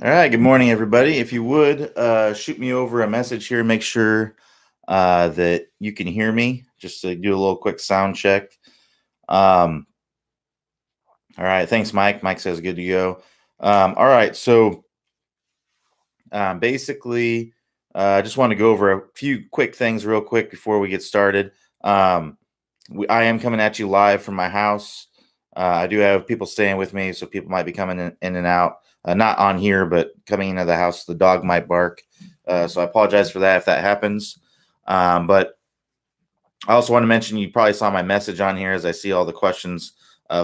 All right. Good morning, everybody. If you would shoot me over a message here, make sure that you can hear me, just to do a little quick sound check. All right. Thanks, Mike. Mike says good to go. All right. So basically, I just want to go over a few quick things real quick before we get started. I am coming at you live from my house. I do have people staying with me, so people might be coming in and out. Not on here, but coming into the house. The dog might bark. So I apologize for that if that happens. But I also want to mention you probably saw my message on here as I see all the questions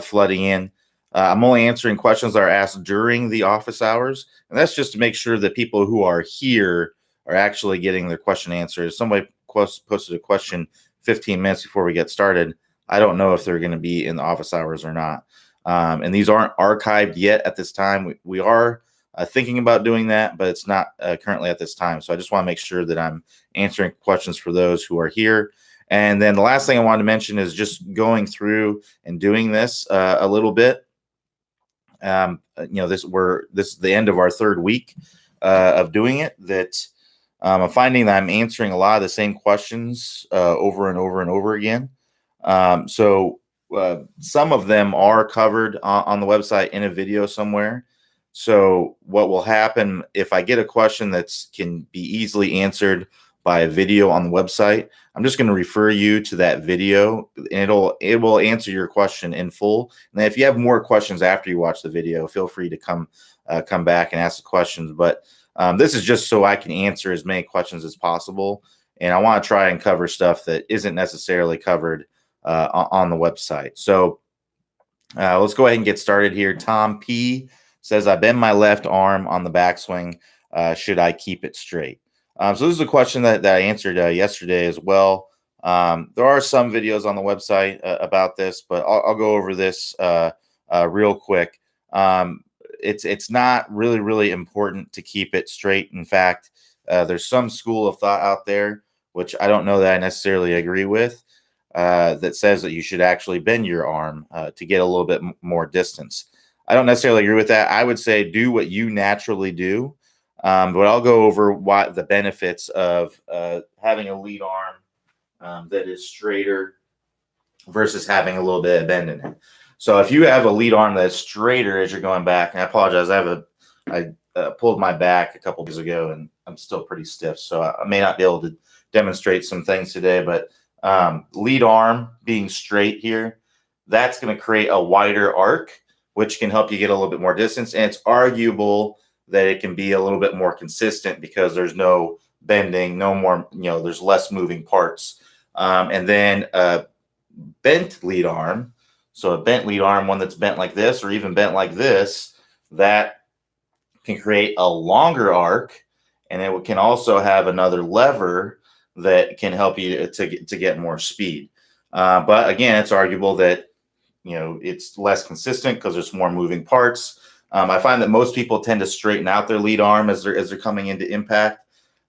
flooding in. I'm only answering questions that are asked during the office hours. And that's just to make sure that people who are here are actually getting their question answered. If somebody posted a question 15 minutes before we get started, I don't know if they're going to be in the office hours or not. And these aren't archived yet at this time. We are thinking about doing that, but it's not currently at this time. So I just want to make sure that I'm answering questions for those who are here. And then the last thing I wanted to mention is just going through and doing this a little bit. This is the end of our third week of doing it. That I'm finding that I'm answering a lot of the same questions over and over and over again. So some of them are covered on the website in a video somewhere. So what will happen if I get a question that can be easily answered by a video on the website, I'm just going to refer you to that video, and it will answer your question in full. And then if you have more questions after you watch the video, feel free to come back and ask the questions. But this is just so I can answer as many questions as possible, and I want to try and cover stuff that isn't necessarily covered on the website. So let's go ahead and get started here. Tom P says, I bend my left arm on the backswing. Should I keep it straight? So this is a question that I answered yesterday as well. There are some videos on the website about this, but I'll go over this real quick. It's not really important to keep it straight. In fact, there's some school of thought out there, which I don't know that I necessarily agree with, that says that you should actually bend your arm to get a little bit more distance. I don't necessarily agree with that. I would say do what you naturally do. But I'll go over what the benefits of having a lead arm that is straighter versus having a little bit of bend in it. So if you have a lead arm that's straighter as you're going back, and I apologize, I pulled my back a couple days ago and I'm still pretty stiff, so I may not be able to demonstrate some things today. But lead arm being straight here, that's going to create a wider arc, which can help you get a little bit more distance. And it's arguable that it can be a little bit more consistent because there's no bending, no more, there's less moving parts. And then a bent lead arm, so a bent lead arm, one that's bent like this or even bent like this, that can create a longer arc, and it can also have another lever that can help you to get more speed. But again, it's arguable that it's less consistent because there's more moving parts. I find that most people tend to straighten out their lead arm as they're coming into impact.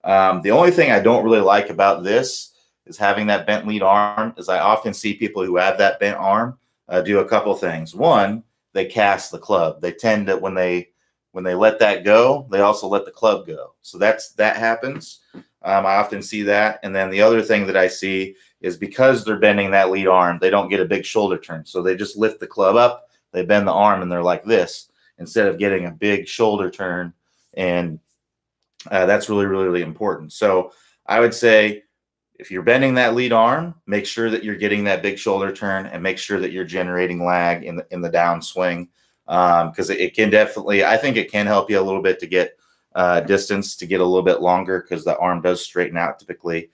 The only thing I don't really like about this is having that bent lead arm. Is I often see people who have that bent arm do a couple things. One, they cast the club. They tend to when they let that go, they also let the club go. So that happens. I often see that. And then the other thing that I see is because they're bending that lead arm, they don't get a big shoulder turn. So they just lift the club up, they bend the arm, and they're like this, instead of getting a big shoulder turn. And that's really important. So I would say if you're bending that lead arm, make sure that you're getting that big shoulder turn and make sure that you're generating lag in the downswing, because it can definitely, I think it can help you a little bit to get distance, to get a little bit longer, because the arm does straighten out typically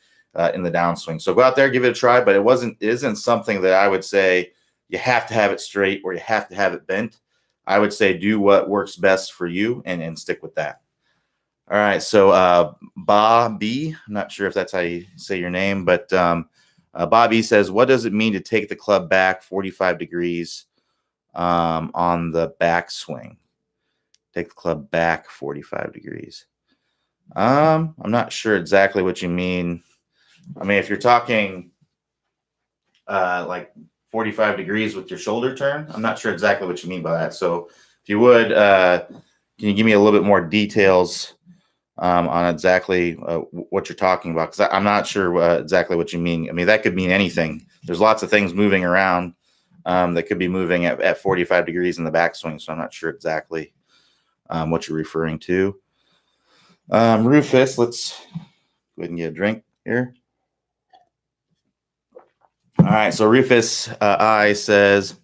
in the downswing. So go out there, give it a try, but it isn't something that I would say you have to have it straight or you have to have it bent. I would say do what works best for you and stick with that. All right. So Bobby, I'm not sure if that's how you say your name, but Bobby says, what does it mean to take the club back 45 degrees on the backswing? Take the club back 45 degrees. I'm not sure exactly what you mean. I mean, if you're talking like 45 degrees with your shoulder turn, I'm not sure exactly what you mean by that. So if you would can you give me a little bit more details on exactly what you're talking about? Because I'm not sure exactly what you mean. I mean, that could mean anything. There's lots of things moving around that could be moving at 45 degrees in the backswing. So I'm not sure exactly what you're referring to. Rufus, let's go ahead and get a drink here. All right. So Rufus I says,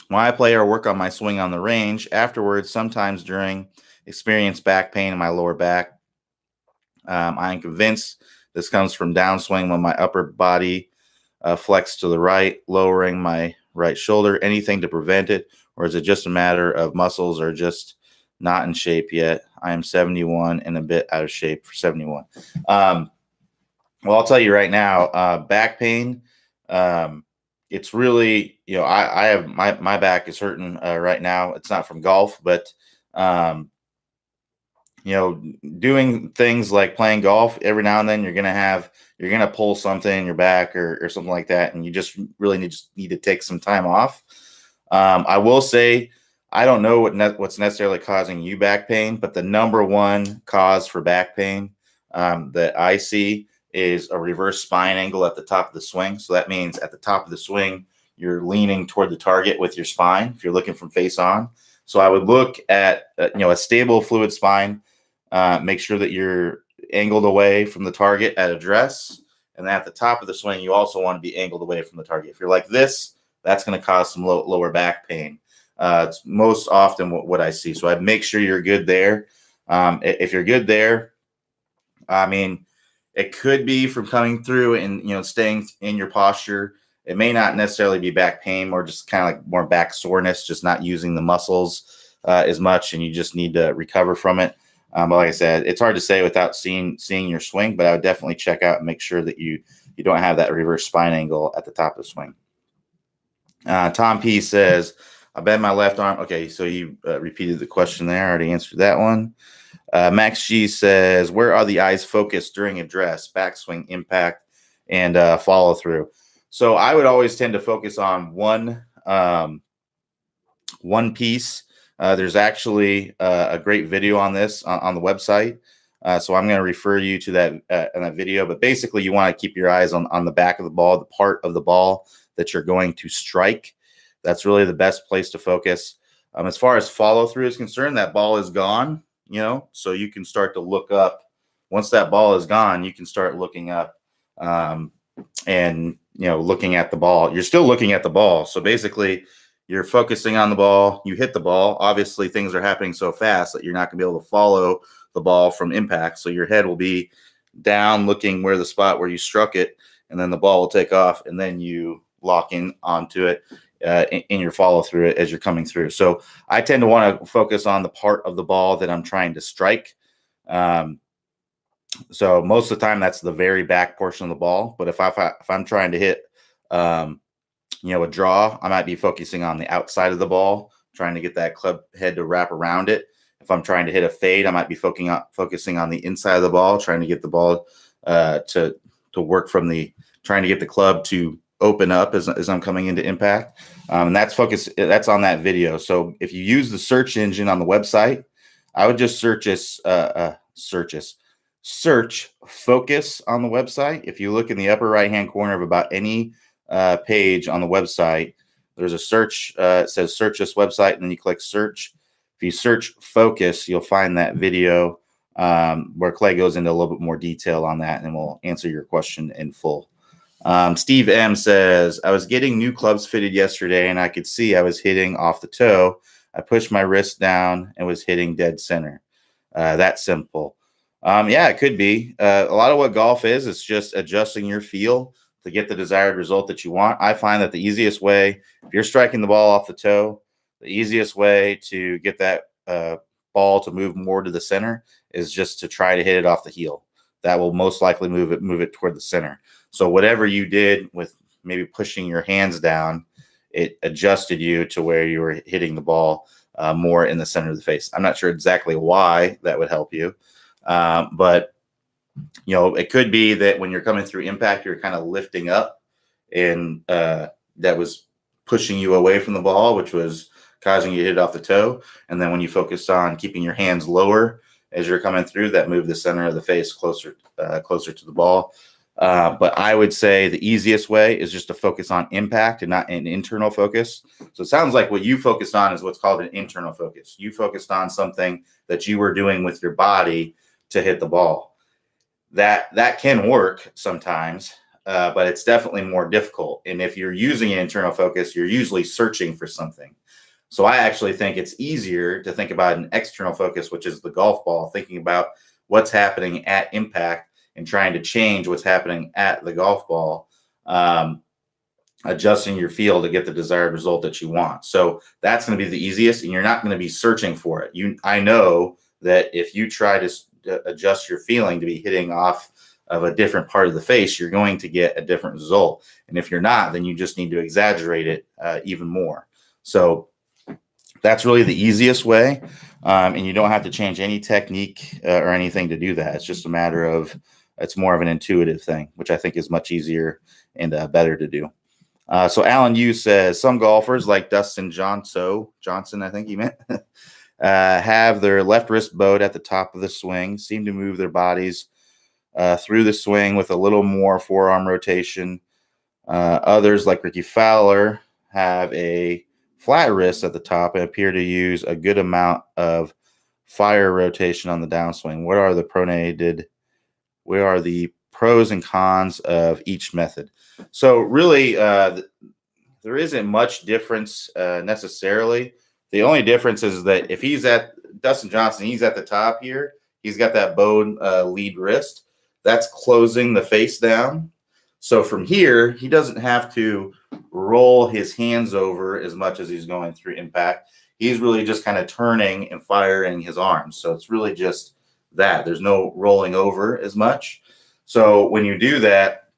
when I play or work on my swing on the range, afterwards, sometimes during experience back pain in my lower back. I am convinced this comes from downswing when my upper body flex to the right, lowering my right shoulder. Anything to prevent it, or is it just a matter of muscles are just not in shape yet? I am 71 and a bit out of shape for 71. Well, I'll tell you right now, back pain. It's really, I have my back is hurting right now. It's not from golf, but doing things like playing golf every now and then, you're gonna pull something in your back or something like that, and you just really need to take some time off. I will say, I don't know what's necessarily causing you back pain, but the number one cause for back pain that I see is a reverse spine angle at the top of the swing. So that means at the top of the swing, you're leaning toward the target with your spine if you're looking from face on. So I would look at a stable fluid spine. Make sure that you're angled away from the target at address, and at the top of the swing, you also want to be angled away from the target. If you're like this, that's going to cause some lower back pain. It's most often what I see. So I make sure you're good there. If you're good there, I mean, it could be from coming through and staying in your posture. It may not necessarily be back pain, or just kind of like more back soreness, just not using the muscles as much, and you just need to recover from it. But like I said, it's hard to say without seeing your swing. But I would definitely check out and make sure that you don't have that reverse spine angle at the top of the swing. Tom P says, I bend my left arm. Okay, so you repeated the question there. I already answered that one. Max G says, where are the eyes focused during address, backswing, impact, and follow through? So I would always tend to focus on one piece. There's actually a great video on this on the website. So I'm going to refer you to that in that video. But basically, you want to keep your eyes on the back of the ball, the part of the ball that you're going to strike. That's really the best place to focus. As far as follow through is concerned, that ball is gone. So you can start to look up. Once that ball is gone, you can start looking up and looking at the ball. You're still looking at the ball. So basically, you're focusing on the ball. You hit the ball. Obviously, things are happening so fast that you're not going to be able to follow the ball from impact. So your head will be down, looking where the spot where you struck it, and then the ball will take off, and then you lock in onto it in your follow through it as you're coming through. So I tend to want to focus on the part of the ball that I'm trying to strike. So most of the time, that's the very back portion of the ball. But if I'm trying to hit a draw, I might be focusing on the outside of the ball, trying to get that club head to wrap around it. If I'm trying to hit a fade, I might be focusing on the inside of the ball, trying to get the ball to work from trying to get the club to open up as I'm coming into impact. And that's on that video. So if you use the search engine on the website, I would just search focus on the website. If you look in the upper right-hand corner of about any page on the website, there's a search. It says search this website, and then you click search. If you search focus, you'll find that video where Clay goes into a little bit more detail on that, and we'll answer your question in full. Steve M says, I was getting new clubs fitted yesterday, and I could see I was hitting off the toe. I pushed my wrist down and was hitting dead center. That simple. Yeah, it could be. A lot of what golf is just adjusting your feel to get the desired result that you want. I find that the easiest way, if you're striking the ball off the toe, the easiest way to get that ball to move more to the center is just to try to hit it off the heel. That will most likely move it toward the center. So whatever you did with maybe pushing your hands down, it adjusted you to where you were hitting the ball more in the center of the face. I'm not sure exactly why that would help you, but it could be that when you're coming through impact, you're kind of lifting up, and that was pushing you away from the ball, which was causing you to hit off the toe. And then when you focus on keeping your hands lower as you're coming through, that move the center of the face closer to the ball. But I would say the easiest way is just to focus on impact and not an internal focus. So it sounds like what you focused on is what's called an internal focus. You focused on something that you were doing with your body to hit the ball. That can work sometimes, but it's definitely more difficult. And if you're using an internal focus, you're usually searching for something. So I actually think it's easier to think about an external focus, which is the golf ball, thinking about what's happening at impact and trying to change what's happening at the golf ball, adjusting your feel to get the desired result that you want. So that's going to be the easiest, and you're not going to be searching for it. I know that if you try to adjust your feeling to be hitting off of a different part of the face, you're going to get a different result. And if you're not, then you just need to exaggerate it even more. So that's really the easiest way. And you don't have to change any technique or anything to do that. It's just a matter of, it's more of an intuitive thing, which I think is much easier and better to do. So Alan Yu says, some golfers like Dustin Johnson, I think he meant, have their left wrist bowed at the top of the swing, seem to move their bodies through the swing with a little more forearm rotation. Others, like Ricky Fowler, have a flat wrist at the top and appear to use a good amount of fire rotation on the downswing. What are the pros and cons of each method? So really, there isn't much difference necessarily. The only difference is that if he's at Dustin Johnson, he's at the top here. He's got that bowed lead wrist. That's closing the face down. So from here, he doesn't have to roll his hands over as much as he's going through impact. He's really just kind of turning and firing his arms. So it's really just that. There's no rolling over as much. So when you do that,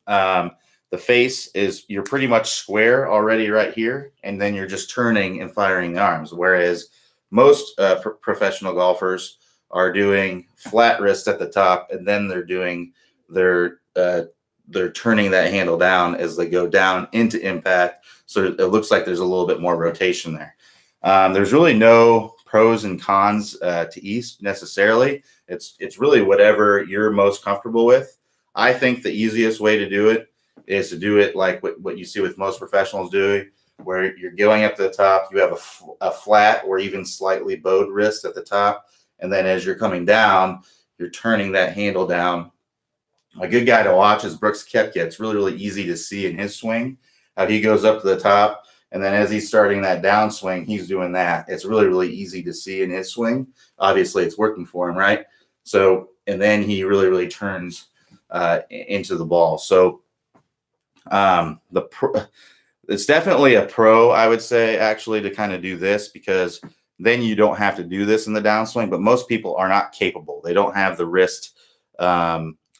the face you're pretty much square already right here, and then you're just turning and firing the arms. Whereas most professional golfers are doing flat wrist at the top, and then they're doing they're turning that handle down as they go down into impact. So it looks like there's a little bit more rotation there. There's really no pros and cons to each necessarily. It's really whatever you're most comfortable with. I think the easiest way to do it is to do it like what you see with most professionals doing, where you're going up to the top, you have a flat or even slightly bowed wrist at the top. And then as you're coming down, you're turning that handle down. A good guy to watch is Brooks Koepka. It's really, really easy to see in his swing how he goes up to the top. And then as he's starting that downswing, he's doing that. It's really, really easy to see in his swing. Obviously, it's working for him, right? So, and then he really, really turns into the ball. So it's definitely a pro, I would say, actually, to kind of do this, because then you don't have to do this in the downswing. But most people are not capable. They don't have the wrist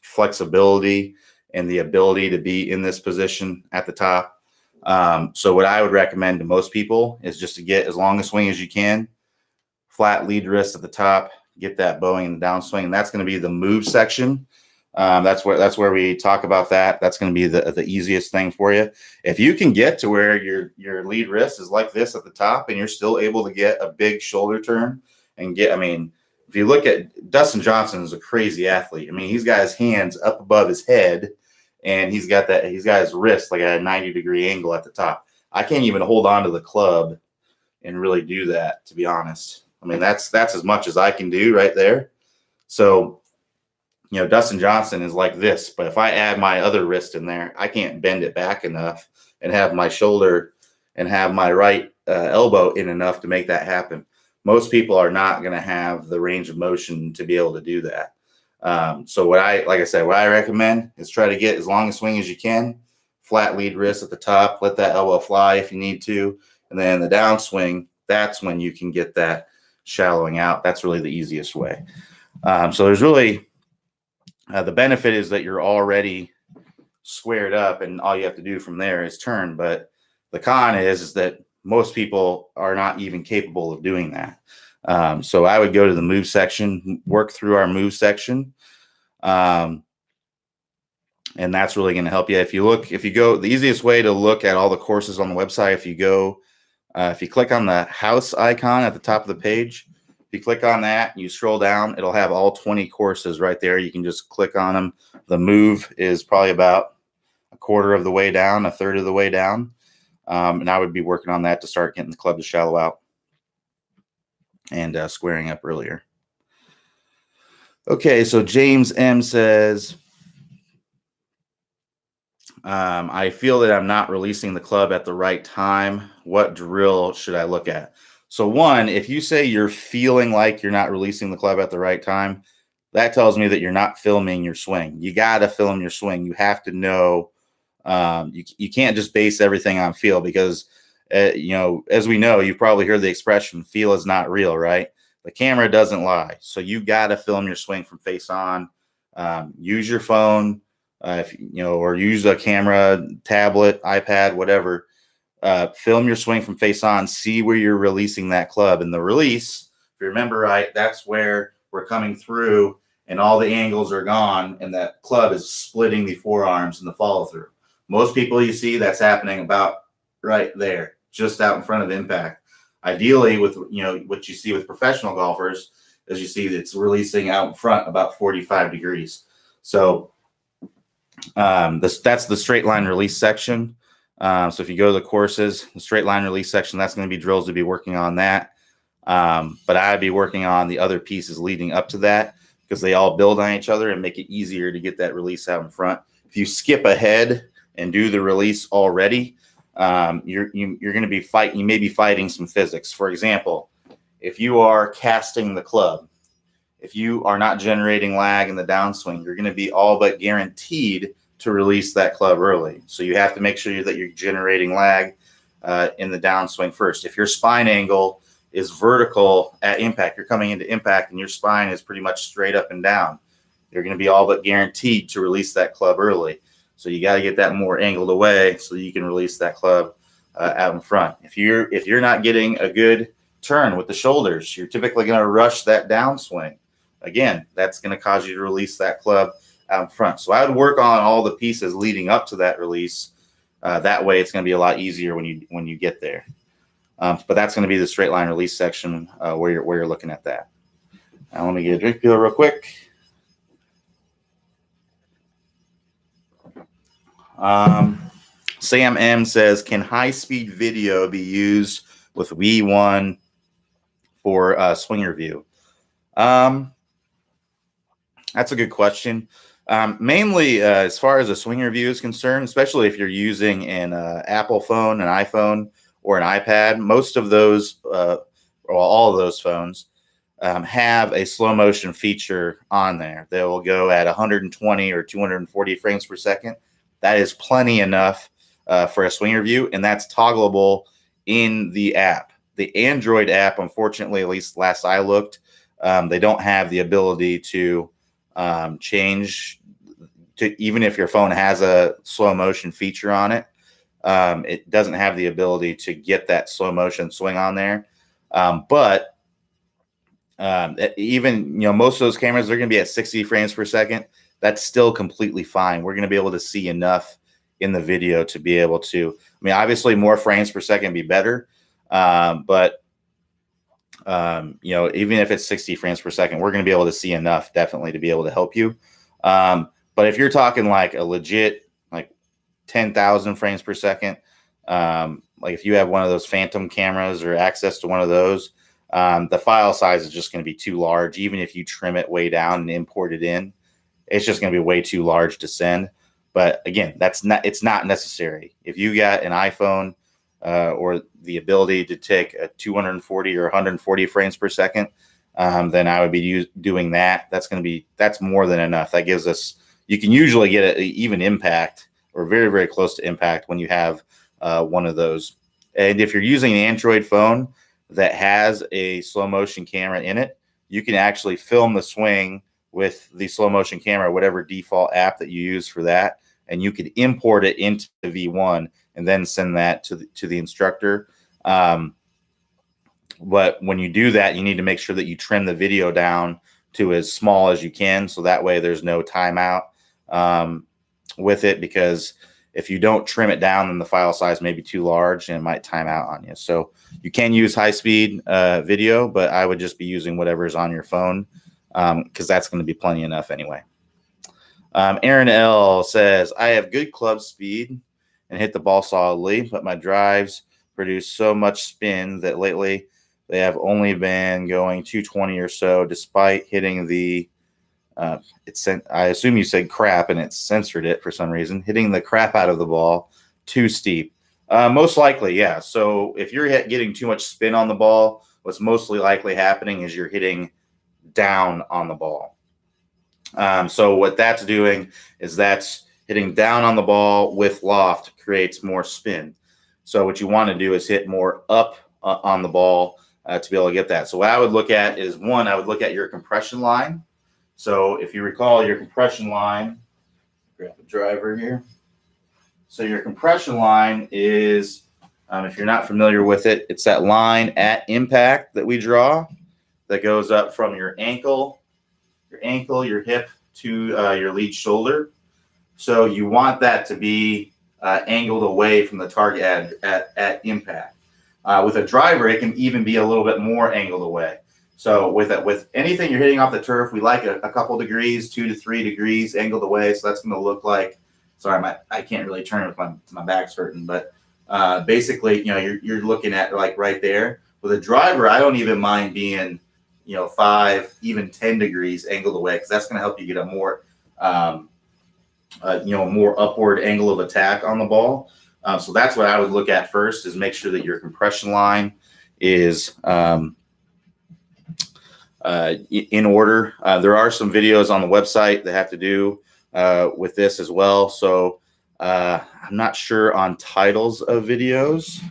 flexibility and the ability to be in this position at the top. So what I would recommend to most people is just to get as long a swing as you can, flat lead wrist at the top, get that bowing in the downswing, and that's going to be the move section. That's where we talk about that. That's going to be the easiest thing for you. If you can get to where your lead wrist is like this at the top, and you're still able to get a big shoulder turn and if you look at Dustin Johnson, is a crazy athlete. I mean, he's got his hands up above his head, and he's got his wrist like at a 90-degree angle at the top. I can't even hold on to the club and really do that, to be honest. I mean, that's as much as I can do right there. So, Dustin Johnson is like this, but if I add my other wrist in there, I can't bend it back enough and have my shoulder and have my right elbow in enough to make that happen. Most people are not going to have the range of motion to be able to do that. So what I recommend is try to get as long a swing as you can, flat lead wrist at the top, let that elbow fly if you need to. And then the downswing, that's when you can get that shallowing out. That's really the easiest way. So there's really, the benefit is that you're already squared up and all you have to do from there is turn. But the con is that most people are not even capable of doing that. So I would go to the move section, work through our move section. And that's really going to help you. The easiest way to look at all the courses on the website, if you go If you click on the house icon at the top of the page, if you click on that, you scroll down, it'll have all 20 courses right there. You can just click on them. The move is probably about a quarter of the way down, a third of the way down. And I would be working on that to start getting the club to shallow out and squaring up earlier. Okay, so James M says, I feel that I'm not releasing the club at the right time. What drill should I look at? So one, if you say you're feeling like you're not releasing the club at the right time, that tells me that you're not filming your swing. You got to film your swing. You have to know. You can't just base everything on feel because, as we know, you've probably heard the expression, feel is not real, right? The camera doesn't lie. So you got to film your swing from face on. Use your phone, or use a camera, tablet, iPad, whatever. Film your swing from face on. See where you're releasing that club. And the release, if you remember right, that's where we're coming through and all the angles are gone and that club is splitting the forearms and the follow through. Most people you see, that's happening about right there, just out in front of impact. Ideally, with what you see with professional golfers, as you see, it's releasing out in front about 45 degrees. So that's the straight line release section. So if you go to the courses, the straight line release section, that's going to be drills to be working on that. But I'd be working on the other pieces leading up to that because they all build on each other and make it easier to get that release out in front. If you skip ahead and do the release already, you're going to be fighting. You may be fighting some physics. For example, if you are casting the club, if you are not generating lag in the downswing, you're going to be all but guaranteed to release that club early. So you have to make sure that you're generating lag in the downswing first. If your spine angle is vertical at impact, you're coming into impact and your spine is pretty much straight up and down, you're going to be all but guaranteed to release that club early. So you got to get that more angled away so you can release that club out in front. If you're not getting a good turn with the shoulders, you're typically going to rush that downswing. Again, that's going to cause you to release that club out in front. So I would work on all the pieces leading up to that release. That way, it's going to be a lot easier when you get there. But that's going to be the straight line release section where you're looking at that. Now let me get a drink feel real quick. Sam M says, can high-speed video be used with V1 for swinger view? That's a good question. Mainly, as far as a swinger view is concerned, especially if you're using an Apple phone, an iPhone, or an iPad, most of those, or all of those phones, have a slow motion feature on there. They will go at 120 or 240 frames per second. That is plenty enough for a swinger view, and that's toggleable in the app. The Android app, unfortunately, at least last I looked, they don't have the ability to change to, even if your phone has a slow motion feature on it, it doesn't have the ability to get that slow motion swing on there. But even, most of those cameras, they're going to be at 60 frames per second. That's still completely fine. We're going to be able to see enough in the video to be able to, obviously more frames per second be better. But even if it's 60 frames per second, we're going to be able to see enough definitely to be able to help you. But if you're talking like a legit, like 10,000 frames per second, like if you have one of those phantom cameras or access to one of those, the file size is just going to be too large. Even if you trim it way down and import it in, it's just going to be way too large to send. But again, it's not necessary. If you got an iPhone or the ability to take a 240 or 140 frames per second, then I would be doing that. That's more than enough. That gives us, you can usually get an even impact or very, very close to impact when you have one of those. And if you're using an Android phone that has a slow motion camera in it, you can actually film the swing with the slow motion camera, whatever default app that you use for that, and you could import it into V1 and then send that to the instructor. But when you do that, you need to make sure that you trim the video down to as small as you can, so that way there's no timeout with it, because if you don't trim it down, then the file size may be too large and it might time out on you. So you can use high-speed video, but I would just be using whatever's on your phone because that's going to be plenty enough anyway. Aaron L. says, I have good club speed and hit the ball solidly, but my drives produce so much spin that lately they have only been going 220 or so, despite hitting the I assume you said crap and it censored it for some reason, hitting the crap out of the ball too steep. Most likely, yeah. So if you're getting too much spin on the ball, what's mostly likely happening is you're hitting down on the ball. So what that's doing is that's hitting down on the ball with loft creates more spin. So what you want to do is hit more up on the ball to be able to get that. So what I would look at is, one, I would look at your compression line. So if you recall your compression line, grab the driver here. So your compression line is, if you're not familiar with it, it's that line at impact that we draw that goes up from your ankle, your hip to your lead shoulder. So you want that to be angled away from the target at impact. With a driver, it can even be a little bit more angled away. So with anything you're hitting off the turf, we like a couple degrees, 2 to 3 degrees angled away. So that's going to look like, sorry, I can't really turn with my back's hurting, but basically, you're looking at like right there. With a driver, I don't even mind being, 5, even 10 degrees angled away, because that's going to help you get a more, more upward angle of attack on the ball. So that's what I would look at first, is make sure that your compression line is in order. There are some videos on the website that have to do with this as well. So I'm not sure on titles of videos.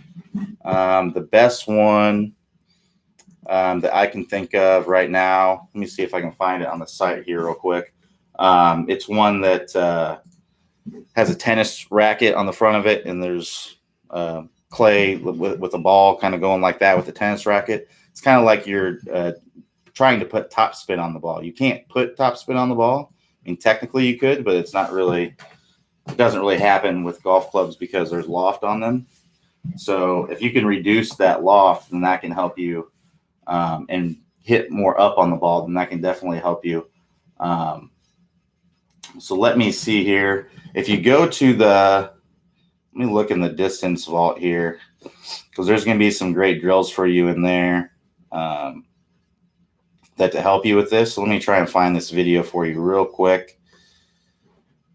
The best one that I can think of right now, let me see if I can find it on the site here real quick. It's one that has a tennis racket on the front of it, and there's clay with a ball kind of going like that with the tennis racket. It's kind of like you're trying to put top spin on the ball. You can't put top spin on the ball. I mean, technically you could, but it doesn't really happen with golf clubs because there's loft on them. So if you can reduce that loft, then that can help you and hit more up on the ball, then that can definitely help you. So let me see here. If you go to let me look in the distance vault here, because there's going to be some great drills for you in there that to help you with this. So let me try and find this video for you real quick.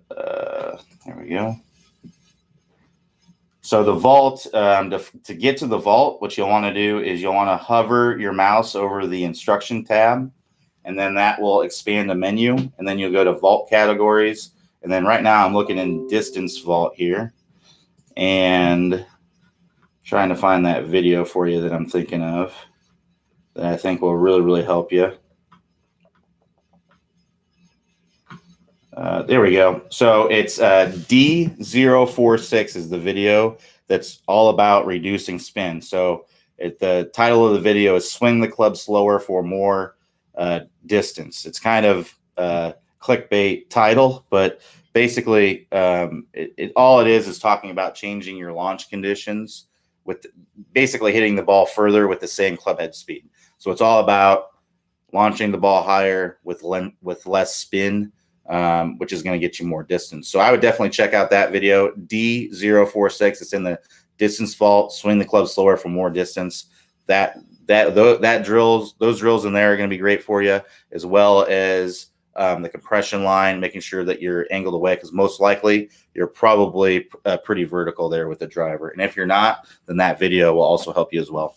There we go. So the vault, to get to the vault, what you'll want to do is you'll want to hover your mouse over the instruction tab, and then that will expand the menu, and then you'll go to vault categories. And then right now I'm looking in distance vault here and trying to find that video for you that I'm thinking of that I think will really, really help you. There we go. So it's D046 is the video that's all about reducing spin. So the title of the video is Swing the Club Slower for More Distance. It's kind of clickbait title, but basically all it is talking about changing your launch conditions with basically hitting the ball further with the same club head speed. So it's all about launching the ball higher with less spin, which is going to get you more distance. So I would definitely check out that video, D046. It's in the distance vault, Swing the Club Slower for More Distance. Those drills in there are going to be great for you, as well as the compression line, making sure that you're angled away, because most likely you're probably pretty vertical there with the driver. And if you're not, then that video will also help you as well.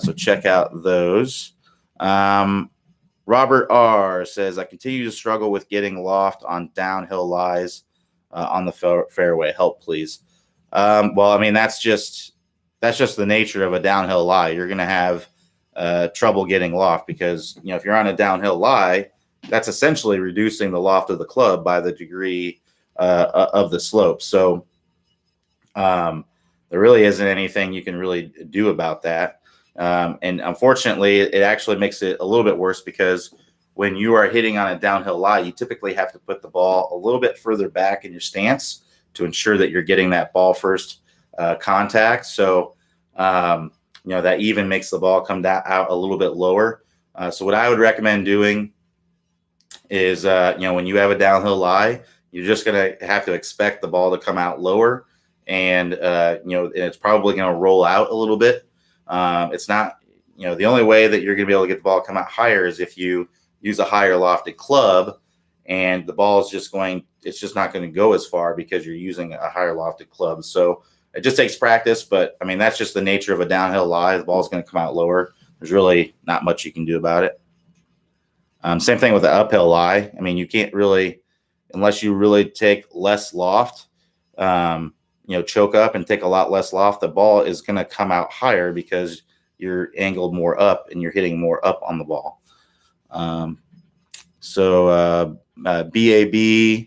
So check out those. Robert R. says, I continue to struggle with getting loft on downhill lies on the fairway. Help, please. Well, I mean, that's just the nature of a downhill lie. You're going to have trouble getting loft because, if you're on a downhill lie, that's essentially reducing the loft of the club by the degree of the slope. So there really isn't anything you can really do about that. And unfortunately, it actually makes it a little bit worse because when you are hitting on a downhill lie, you typically have to put the ball a little bit further back in your stance to ensure that you're getting that ball first contact. So, that even makes the ball come out a little bit lower. So what I would recommend doing is, when you have a downhill lie, you're just going to have to expect the ball to come out lower, and it's probably going to roll out a little bit. It's not, the only way that you're going to be able to get the ball to come out higher is if you use a higher lofted club, and the ball is it's just not going to go as far because you're using a higher lofted club. So it just takes practice, but I mean, that's just the nature of a downhill lie. The ball's going to come out lower. There's really not much you can do about it. Same thing with the uphill lie. I mean, you can't really, unless you really take less loft, choke up and take a lot less loft, the ball is going to come out higher because you're angled more up and you're hitting more up on the ball. BAB.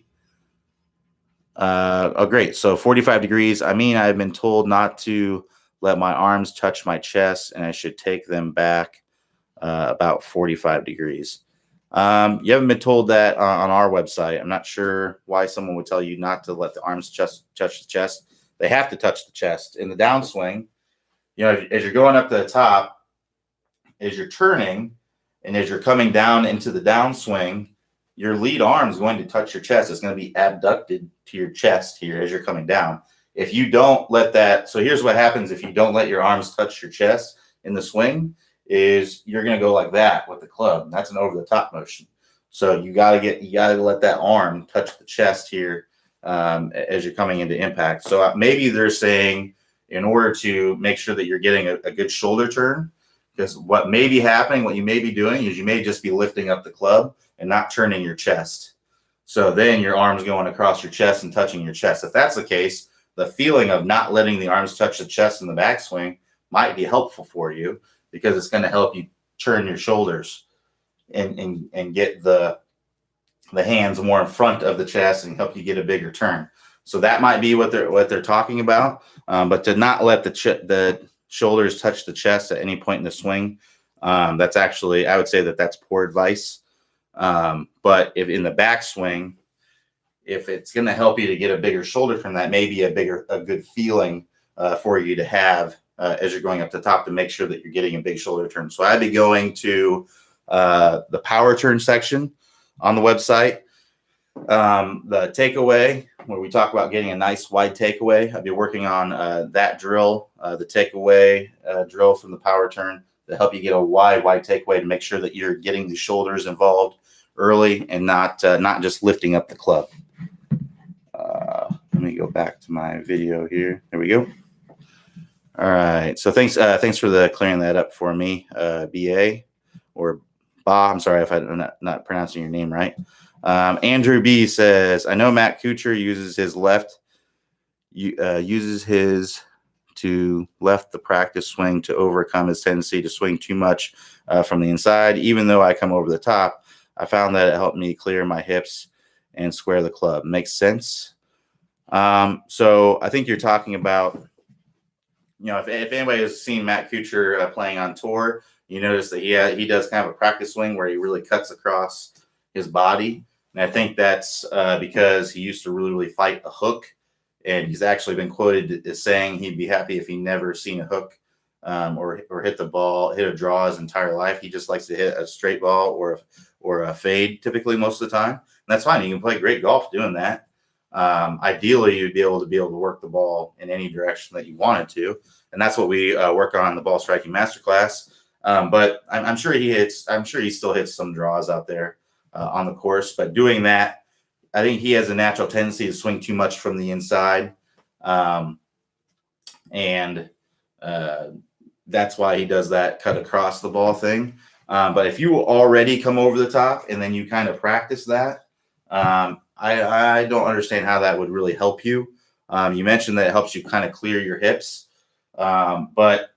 Great. So 45 degrees. I mean, I've been told not to let my arms touch my chest, and I should take them back about 45 degrees. You haven't been told that on our website. I'm not sure why someone would tell you not to let the arms touch the chest. They have to touch the chest. In the downswing, as you're going up to the top, as you're turning, and as you're coming down into the downswing, your lead arm is going to touch your chest. It's going to be abducted to your chest here as you're coming down. If you don't let that, so here's what happens if you don't let your arms touch your chest in the swing, is you're going to go like that with the club. That's an over the top motion. So you got to let that arm touch the chest here as you're coming into impact. So maybe they're saying in order to make sure that you're getting a good shoulder turn, because what may be happening, what you may be doing is you may just be lifting up the club and not turning your chest. So then your arm's going across your chest and touching your chest. If that's the case, the feeling of not letting the arms touch the chest in the backswing might be helpful for you, because it's going to help you turn your shoulders and get the hands more in front of the chest and help you get a bigger turn. So that might be what they're talking about. But to not let the shoulders touch the chest at any point in the swing, that's actually, I would say that's poor advice. But if in the backswing, if it's going to help you to get a bigger shoulder turn, that may be a good feeling for you to have as you're going up the top, to make sure that you're getting a big shoulder turn. So I'd be going to the power turn section on the website. The takeaway, where we talk about getting a nice wide takeaway, I'd be working on that drill, the takeaway drill from the power turn, to help you get a wide takeaway, to make sure that you're getting the shoulders involved early and not just lifting up the club. Let me go back to my video here. There we go. All right. So thanks for the clearing that up for me, BA or Ba. I'm sorry if I'm not pronouncing your name right. Andrew B says, I know Matt Kuchar uses his to left the practice swing to overcome his tendency to swing too much from the inside. Even though I come over the top, I found that it helped me clear my hips and square the club. Makes sense. So I think you're talking about, if anybody has seen Matt Kuchar playing on tour, you notice that he does kind of a practice swing where he really cuts across his body. And I think that's because he used to really fight a hook. And he's actually been quoted as saying he'd be happy if he never seen a hook or hit a draw his entire life. He just likes to hit a straight ball or a fade typically most of the time. And that's fine. You can play great golf doing that. Ideally, you'd be able to work the ball in any direction that you wanted to. And that's what we work on in the ball striking masterclass. But I'm sure he still hits some draws out there on the course. But doing that, I think he has a natural tendency to swing too much from the inside. And that's why he does that cut across the ball thing. But if you already come over the top and then you kind of practice that, I don't understand how that would really help you. You mentioned that it helps you kind of clear your hips. But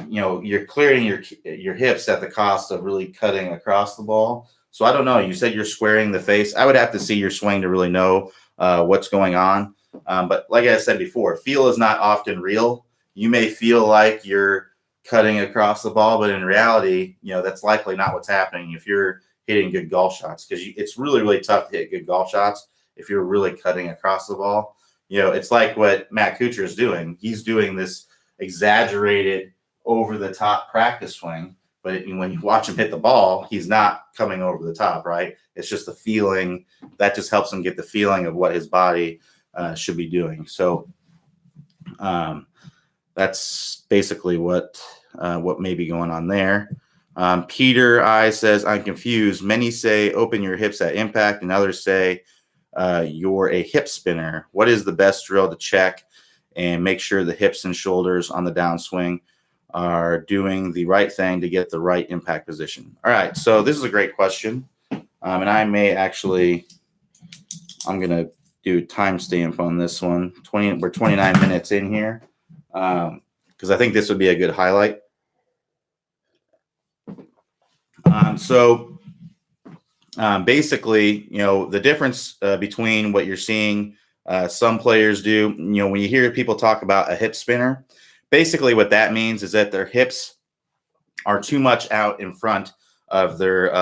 you're clearing your hips at the cost of really cutting across the ball. So I don't know. You said you're squaring the face. I would have to see your swing to really know what's going on. But like I said before, feel is not often real. You may feel like you're cutting across the ball, but in reality, that's likely not what's happening if you're hitting good golf shots, because it's really tough to hit good golf shots if you're really cutting across the ball. it's like what Matt Kuchar is doing. He's doing this exaggerated over the top practice swing, but when you watch him hit the ball, he's not coming over the top, right? It's just the feeling that just helps him get the feeling of what his body should be doing. So that's basically what may be going on there. Peter I says, I'm confused. Many say open your hips at impact, and others say you're a hip spinner. What is the best drill to check and make sure the hips and shoulders on the downswing are doing the right thing to get the right impact position? All right, so this is a great question. And I may actually, I'm going to do a timestamp on this one. We're 29 minutes in here because I think this would be a good highlight. Basically, the difference between what you're seeing some players do, when you hear people talk about a hip spinner, basically what that means is that their hips are too much out in front of their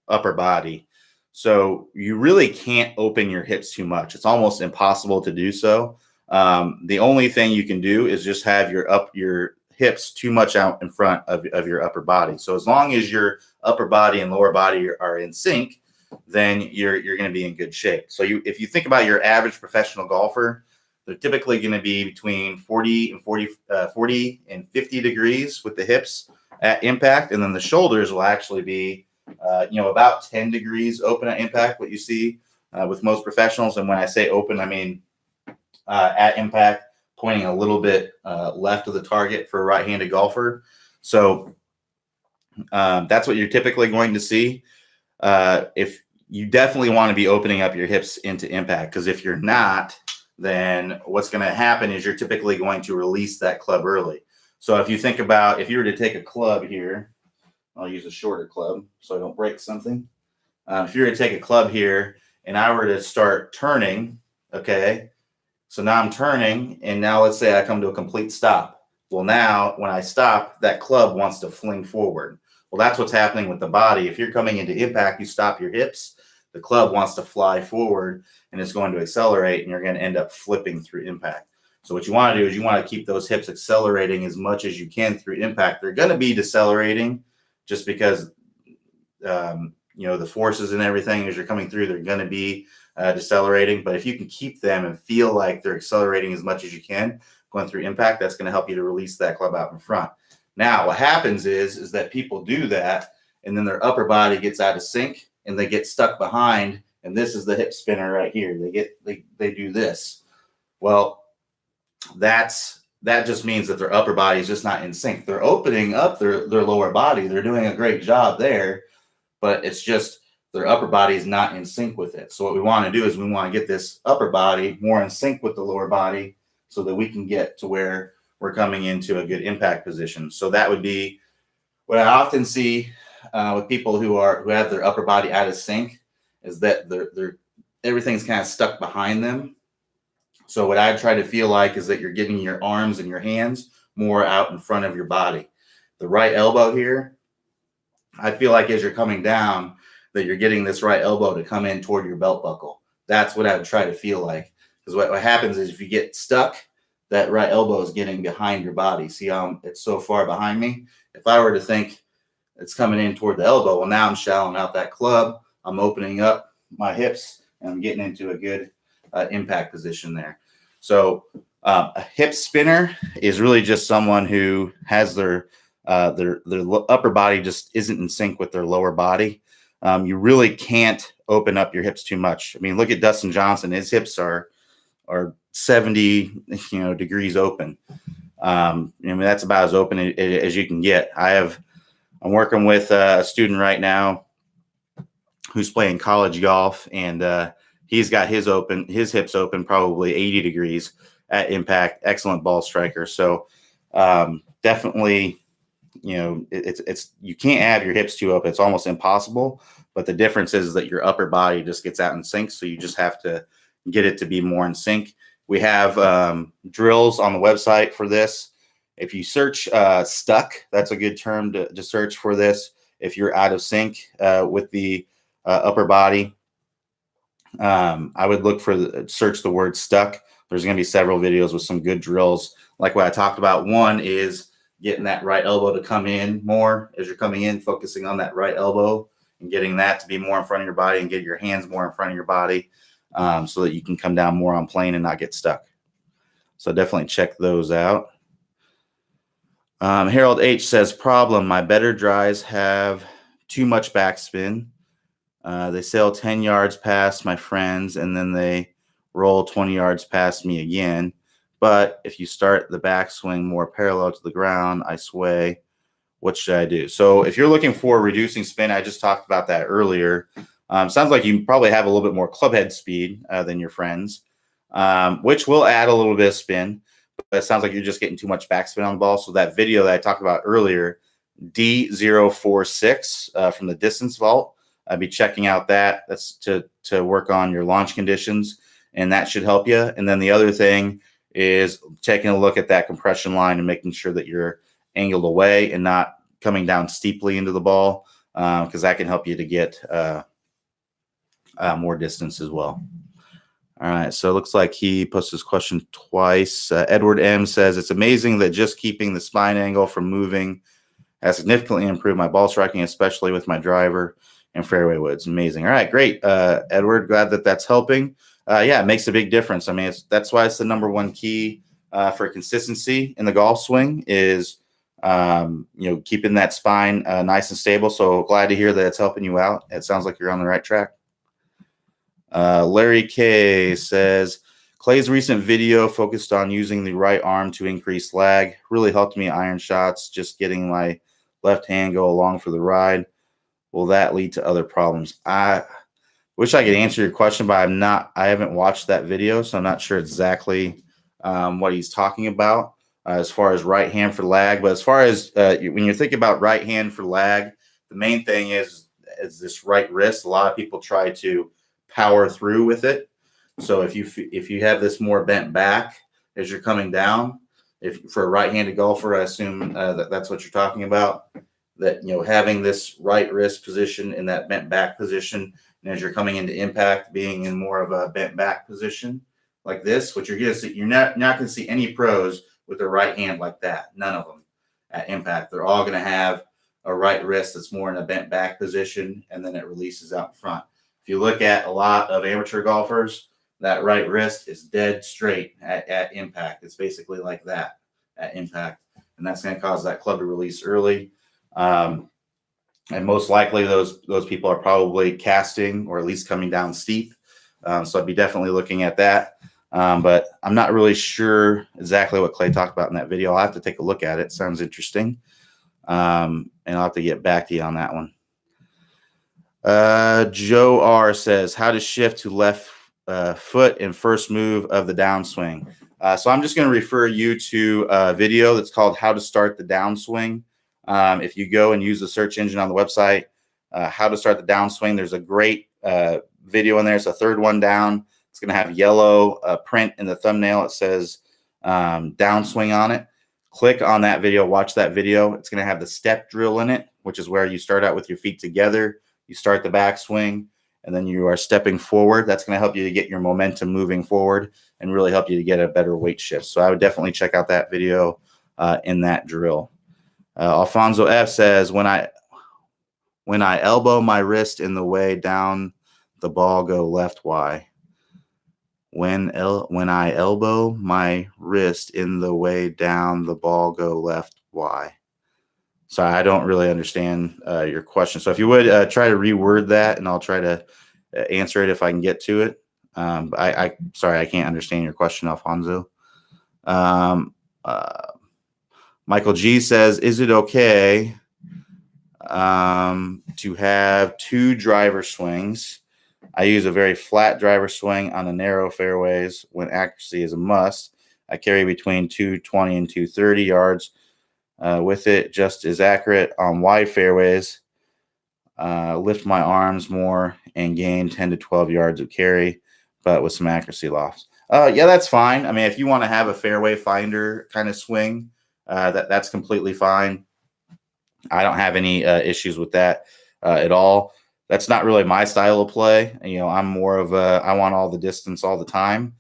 upper body. So you really can't open your hips too much. It's almost impossible to do so. The only thing you can do is just have your hips too much out in front of your upper body. So as long as your upper body and lower body are in sync, then you're going to be in good shape. So if you think about your average professional golfer, they're typically going to be between 40 and 50 degrees with the hips at impact, and then the shoulders will actually be about 10 degrees open at impact, what you see with most professionals. And when I say open, I mean at impact, pointing a little bit left of the target for a right-handed golfer. So that's what you're typically going to see. If you definitely want to be opening up your hips into impact, because if you're not, then what's going to happen is you're typically going to release that club early. So if you think about, if you were to take a club here, I'll use a shorter club so I don't break something. If you were to take a club here and I were to start turning, okay, so now I'm turning, and now let's say I come to a complete stop. Well, now when I stop, that club wants to fling forward. Well, that's what's happening with the body. If you're coming into impact, you stop your hips, the club wants to fly forward and it's going to accelerate, and you're going to end up flipping through impact. So what you want to do is you want to keep those hips accelerating as much as you can through impact. They're going to be decelerating just because, the forces and everything as you're coming through, they're going to be decelerating. But if you can keep them and feel like they're accelerating as much as you can going through impact, that's going to help you to release that club out in front. Now, what happens is that people do that, and then their upper body gets out of sync and they get stuck behind. And this is the hip spinner right here. They do this. Well, that just means that their upper body is just not in sync. They're opening up their lower body. They're doing a great job there, but it's just their upper body is not in sync with it. So what we want to do is we want to get this upper body more in sync with the lower body so that we can get to where we're coming into a good impact position. So that would be what I often see with people who have their upper body out of sync, is that they're everything's kind of stuck behind them. So what I try to feel like is that you're getting your arms and your hands more out in front of your body. The right elbow here, I feel like as you're coming down, that you're getting this right elbow to come in toward your belt buckle. That's what I would try to feel like. Because what happens is if you get stuck, that right elbow is getting behind your body. See how it's so far behind me? If I were to think it's coming in toward the elbow, well, now I'm shallowing out that club. I'm opening up my hips, and I'm getting into a good impact position there. So a hip spinner is really just someone who has their upper body just isn't in sync with their lower body. You really can't open up your hips too much. I mean, look at Dustin Johnson. His hips are 70 degrees open. That's about as open as you can get. I'm working with a student right now who's playing college golf, and he's got his hips open probably 80 degrees at impact. Excellent ball striker. So definitely, it's you can't have your hips too open. It's almost impossible. But the difference is that your upper body just gets out in sync. So you just have to get it to be more in sync. We have drills on the website for this. If you search stuck, that's a good term to search for this. If you're out of sync with the upper body, I would search the word stuck there's going to be several videos with some good drills like what I talked about. One is getting that right elbow to come in more as you're coming in, focusing on that right elbow and getting that to be more in front of your body and get your hands more in front of your body, so that you can come down more on plane and not get stuck. So definitely check those out. Harold H says, problem, my better dries have too much backspin. They sail 10 yards past my friends and then they roll 20 yards past me again. But if you start the backswing more parallel to the ground, I sway. What should I do? So if you're looking for reducing spin, I just talked about that earlier. Sounds like you probably have a little bit more clubhead speed than your friends, which will add a little bit of spin. But it sounds like you're just getting too much backspin on the ball. So that video that I talked about earlier, D046 from the Distance Vault, I'd be checking out that. That's to work on your launch conditions, and that should help you. And then the other thing is taking a look at that compression line and making sure that you're angled away and not coming down steeply into the ball, because that can help you to get more distance as well. All right, so it looks like he posted his question twice. Edward M says, it's amazing that just keeping the spine angle from moving has significantly improved my ball striking, especially with my driver and fairway woods. Amazing. All right, great. Edward, glad that that's helping. Yeah, it makes a big difference. I mean, that's why it's the number one key for consistency in the golf swing is, keeping that spine nice and stable. So glad to hear that it's helping you out. It sounds like you're on the right track. Larry K says, Clay's recent video focused on using the right arm to increase lag. Really helped me iron shots, just getting my left hand go along for the ride. Will that lead to other problems? I wish I could answer your question, but I haven't watched that video, so I'm not sure exactly what he's talking about as far as right hand for lag. But as far as when you're thinking about right hand for lag, the main thing is this right wrist. A lot of people try to power through with it. So if you have this more bent back as you're coming down, if for a right-handed golfer, I assume that's what you're talking about, that having this right wrist position in that bent back position, and as you're coming into impact, being in more of a bent back position like this, what you're going to see, you're not going to see any pros with their right hand like that. None of them at impact. They're all going to have a right wrist that's more in a bent back position, and then it releases out in front. If you look at a lot of amateur golfers, that right wrist is dead straight at impact. It's basically like that at impact, and that's going to cause that club to release early. And most likely those people are probably casting or at least coming down steep. So I'd be definitely looking at that. But I'm not really sure exactly what Clay talked about in that video. I'll have to take a look at it. Sounds interesting. And I'll have to get back to you on that one. Joe R says, how to shift to left foot in first move of the downswing. So I'm just going to refer you to a video that's called How to Start the Downswing. If you go and use the search engine on the website, How to Start the Downswing, there's a great video in there. It's a third one down. It's going to have yellow print in the thumbnail. It says downswing on it. Click on that video. Watch that video. It's going to have the step drill in it, which is where you start out with your feet together. You start the backswing, and then you are stepping forward. That's going to help you to get your momentum moving forward and really help you to get a better weight shift. So I would definitely check out that video in that drill. Alfonso F says, when I elbow my wrist in the way down, the ball go left Y. When I elbow my wrist in the way down, the ball go left Y. So I don't really understand your question. So if you would try to reword that, and I'll try to answer it if I can get to it. Sorry, I can't understand your question, Alfonso. Michael G says, is it okay to have two driver swings? I use a very flat driver swing on the narrow fairways when accuracy is a must. I carry between 220 and 230 yards with it, just as accurate on wide fairways. Lift my arms more and gain 10 to 12 yards of carry, but with some accuracy loss. Yeah, that's fine. I mean, if you want to have a fairway finder kind of swing, that's completely fine. I don't have any issues with that at all. That's not really my style of play. I'm more of I want all the distance all the time.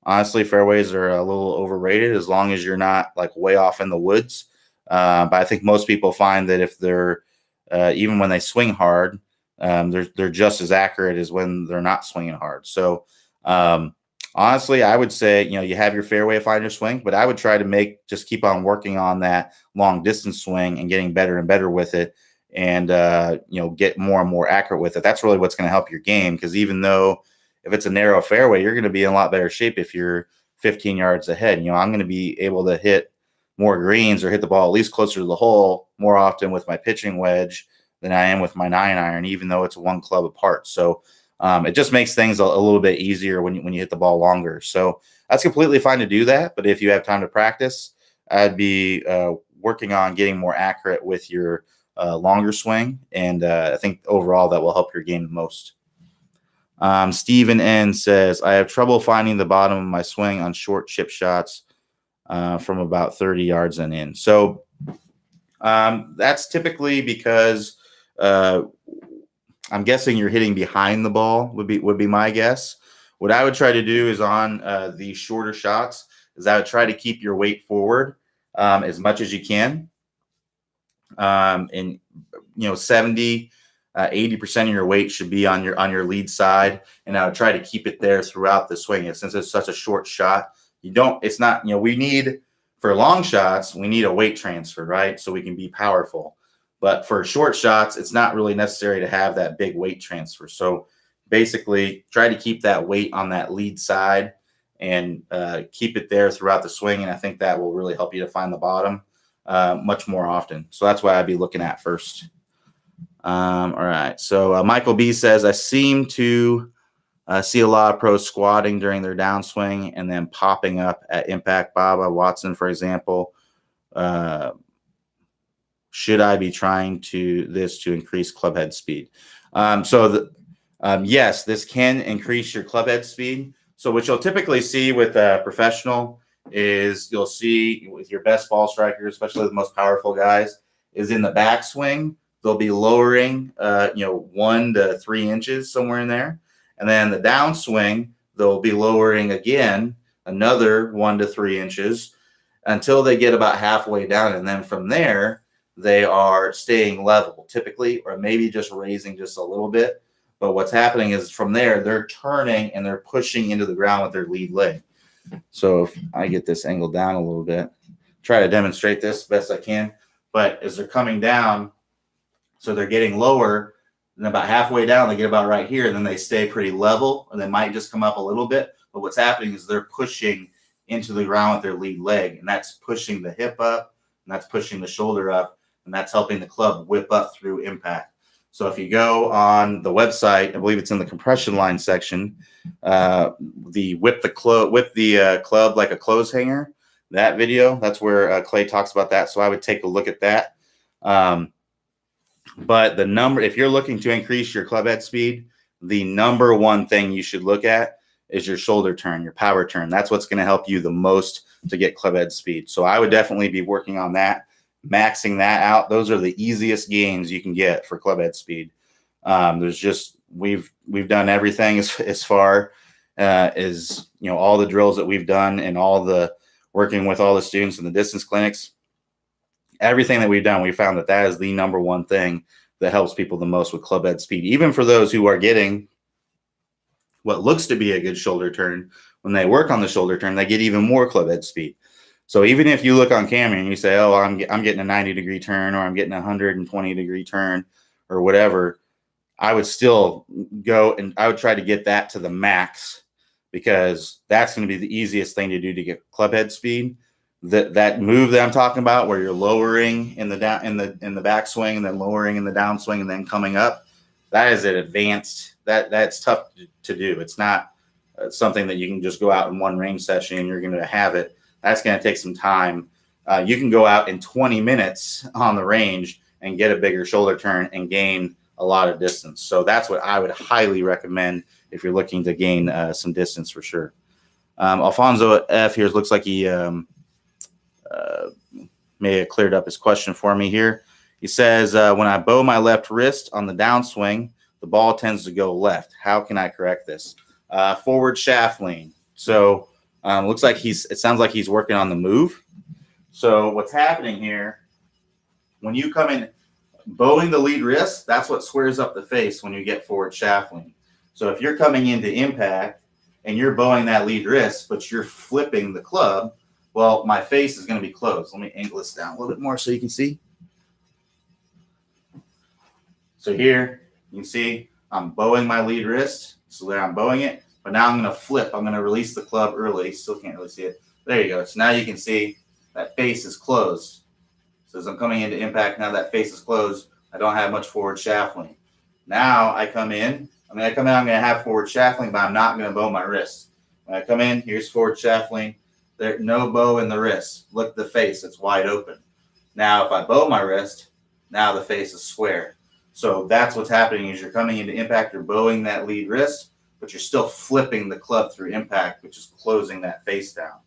Honestly, fairways are a little overrated as long as you're not like way off in the woods. But I think most people find that if they're even when they swing hard, they're just as accurate as when they're not swinging hard. So um, honestly, I would say you have your fairway finder swing, but I would try to just keep on working on that long distance swing and getting better and better with it, and get more and more accurate with it. That's really what's going to help your game, because even though if it's a narrow fairway, you're going to be in a lot better shape if you're 15 yards ahead. I'm going to be able to hit more greens or hit the ball at least closer to the hole more often with my pitching wedge than I am with my 9-iron, even though it's one club apart. So it just makes things a little bit easier when you hit the ball longer. So that's completely fine to do that. But if you have time to practice, I'd be working on getting more accurate with your longer swing. And I think overall that will help your game the most. Stephen N says, I have trouble finding the bottom of my swing on short chip shots from about 30 yards and in. So that's typically because I'm guessing you're hitting behind the ball would be my guess. What I would try to do is on the shorter shots is I would try to keep your weight forward as much as you can. And 70, 80% of your weight should be on your lead side, and I would try to keep it there throughout the swing. And since it's such a short shot, we need, for long shots, we need a weight transfer, right? So we can be powerful. But for short shots, it's not really necessary to have that big weight transfer. So basically try to keep that weight on that lead side and keep it there throughout the swing. And I think that will really help you to find the bottom much more often. So that's what I'd be looking at first. All right. So Michael B says, I seem to see a lot of pros squatting during their downswing and then popping up at impact. Baba Watson, for example. Should I be trying this to increase club head speed? Yes, this can increase your club head speed. So what you'll typically see with a professional is you'll see with your best ball strikers, especially the most powerful guys, is in the backswing, they'll be lowering 1 to 3 inches, somewhere in there. And then the downswing, they'll be lowering again another 1 to 3 inches until they get about halfway down. And then from there, they are staying level typically, or maybe just raising just a little bit. But what's happening is from there, they're turning and they're pushing into the ground with their lead leg. So if I get this angle down a little bit, try to demonstrate this best I can. But as they're coming down, so they're getting lower, and about halfway down, they get about right here, and then they stay pretty level, or they might just come up a little bit. But what's happening is they're pushing into the ground with their lead leg, and that's pushing the hip up, and that's pushing the shoulder up, and that's helping the club whip up through impact. So if you go on the website, I believe it's in the compression line section, the whip the club like a clothes hanger, that video, that's where Clay talks about that. So I would take a look at that. But if you're looking to increase your club head speed, the number one thing you should look at is your shoulder turn, your power turn. That's what's going to help you the most to get club head speed. So I would definitely be working on that, maxing that out. Those are the easiest gains you can get for club head speed. We've done everything as far as all the drills that we've done and all the working with all the students in the distance clinics. Everything that we've done, we found that is the number one thing that helps people the most with club head speed. Even for those who are getting what looks to be a good shoulder turn, when they work on the shoulder turn, they get even more club head speed. So even if you look on camera and you say, oh, I'm getting a 90-degree turn, or I'm getting a 120-degree turn, or whatever, I would still go and I would try to get that to the max, because that's going to be the easiest thing to do to get club head speed. That move that I'm talking about, where you're lowering in the backswing and then lowering in the downswing and then coming up, that is an advanced. That's tough to do. It's not something that you can just go out in one range session and you're going to have it. That's going to take some time. You can go out in 20 minutes on the range and get a bigger shoulder turn and gain a lot of distance. So that's what I would highly recommend if you're looking to gain some distance for sure. Alfonso F here looks like he may have cleared up his question for me here. He says, when I bow my left wrist on the downswing, the ball tends to go left. How can I correct this? Forward shaft lean. So Looks like it sounds like he's working on the move. So what's happening here, when you come in, bowing the lead wrist, that's what squares up the face when you get forward shaft lean. So if you're coming into impact and you're bowing that lead wrist, but you're flipping the club, well, my face is going to be closed. Let me angle this down a little bit more so you can see. So here you can see I'm bowing my lead wrist. So there I'm bowing it, but now I'm going to flip. I'm going to release the club early. Still can't really see it. There you go. So now you can see that face is closed. So as I'm coming into impact, now that face is closed, I don't have much forward shaft lean. Now I come in. I'm going to have forward shaft lean, but I'm not going to bow my wrist. When I come in, here's forward shaft lean. There's no bow in the wrist. Look at the face. It's wide open. Now if I bow my wrist, now the face is square. So that's what's happening is you're coming into impact, you're bowing that lead wrist, but you're still flipping the club through impact, which is closing that face down.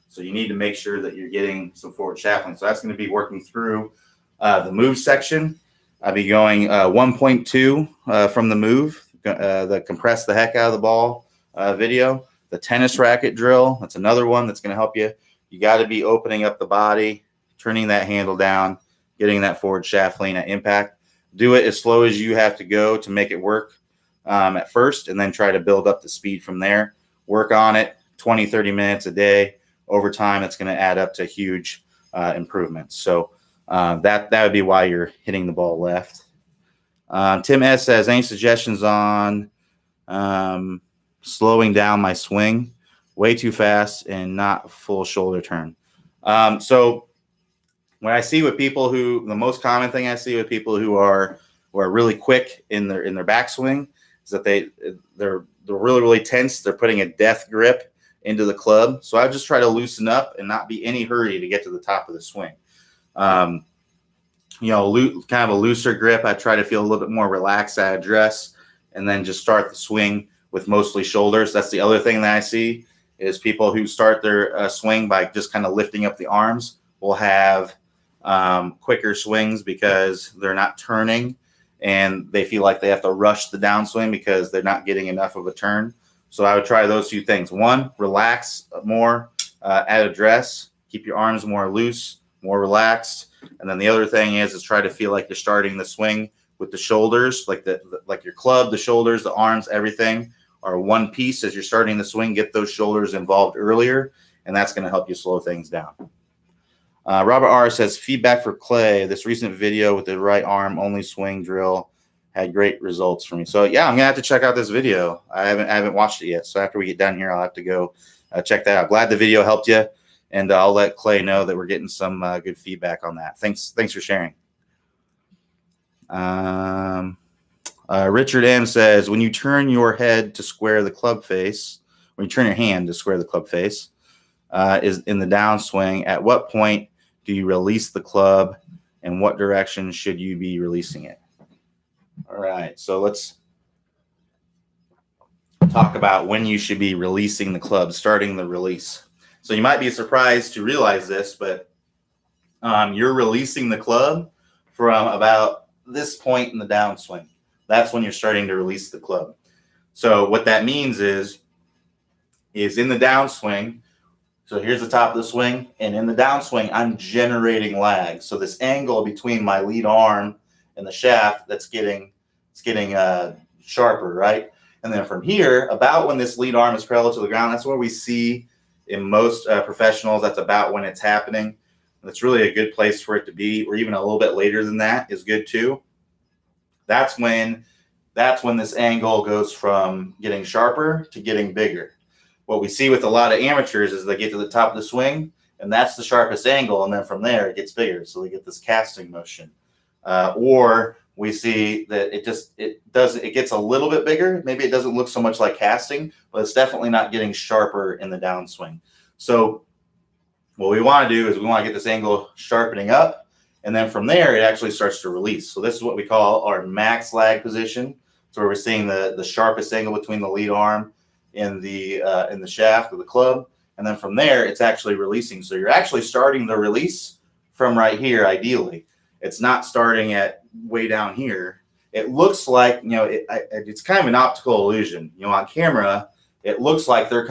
So you need to make sure that you're getting some forward shaft lean. So that's going to be working through the move section. I'll be going 1.2 from the move, the compress the heck out of the ball video. The tennis racket drill, that's another one that's going to help you. You got to be opening up the body, turning that handle down, getting that forward shaft lean at impact. Do it as slow as you have to go to make it work at first, and then try to build up the speed from there. Work on it 20, 30 minutes a day. Over time, it's going to add up to huge improvements. So that would be why you're hitting the ball left. Tim S says, any suggestions on slowing down my swing? Way too fast and not full shoulder turn. So when I see with people the most common thing I see with people who are really quick in their backswing is that they're really, really tense. They're putting a death grip into the club. So I just try to loosen up and not be any hurry to get to the top of the swing. Kind of a looser grip. I try to feel a little bit more relaxed at address, and then just start the swing with mostly shoulders. That's the other thing that I see is people who start their swing by just kind of lifting up the arms will have quicker swings because they're not turning and they feel like they have to rush the downswing because they're not getting enough of a turn. So I would try those two things. One, relax more at address. Keep your arms more loose, more relaxed. And then the other thing is try to feel like you're starting the swing with the shoulders, like your club, the shoulders, the arms, everything are one piece. As you're starting the swing, get those shoulders involved earlier, and that's going to help you slow things down. Robert R says, feedback for Clay. This recent video with the right arm only swing drill had great results for me. So yeah, I'm gonna have to check out this video. I haven't watched it yet. So after we get done here, I'll have to go check that out. Glad the video helped you, and I'll let Clay know that we're getting some good feedback on that. Thanks for sharing. Richard M says, when you turn your head to square the club face, when you turn your hand to square the club face, is in the downswing, at what point do you release the club, and what direction should you be releasing it? All right, so let's talk about when you should be releasing the club, starting the release. So you might be surprised to realize this, but you're releasing the club from about this point in the downswing. That's when you're starting to release the club. So what that means is in the downswing, so here's the top of the swing, and in the downswing, I'm generating lag. So this angle between my lead arm and the shaft, it's getting sharper, right? And then from here, about when this lead arm is parallel to the ground, that's where we see in most professionals, that's about when it's happening. That's really a good place for it to be, or even a little bit later than that is good too. That's when this angle goes from getting sharper to getting bigger. What we see with a lot of amateurs is they get to the top of the swing, and that's the sharpest angle, and then from there it gets bigger. So they get this casting motion. Or we see that it gets a little bit bigger. Maybe it doesn't look so much like casting, but it's definitely not getting sharper in the downswing. So what we want to do is we want to get this angle sharpening up, and then from there it actually starts to release. So this is what we call our max lag position. So we're seeing the sharpest angle between the lead arm in the shaft of the club, and then from there it's actually releasing. So you're actually starting the release from right here. Ideally, it's not starting at way down here. It looks like it's kind of an optical illusion. On camera it looks like they're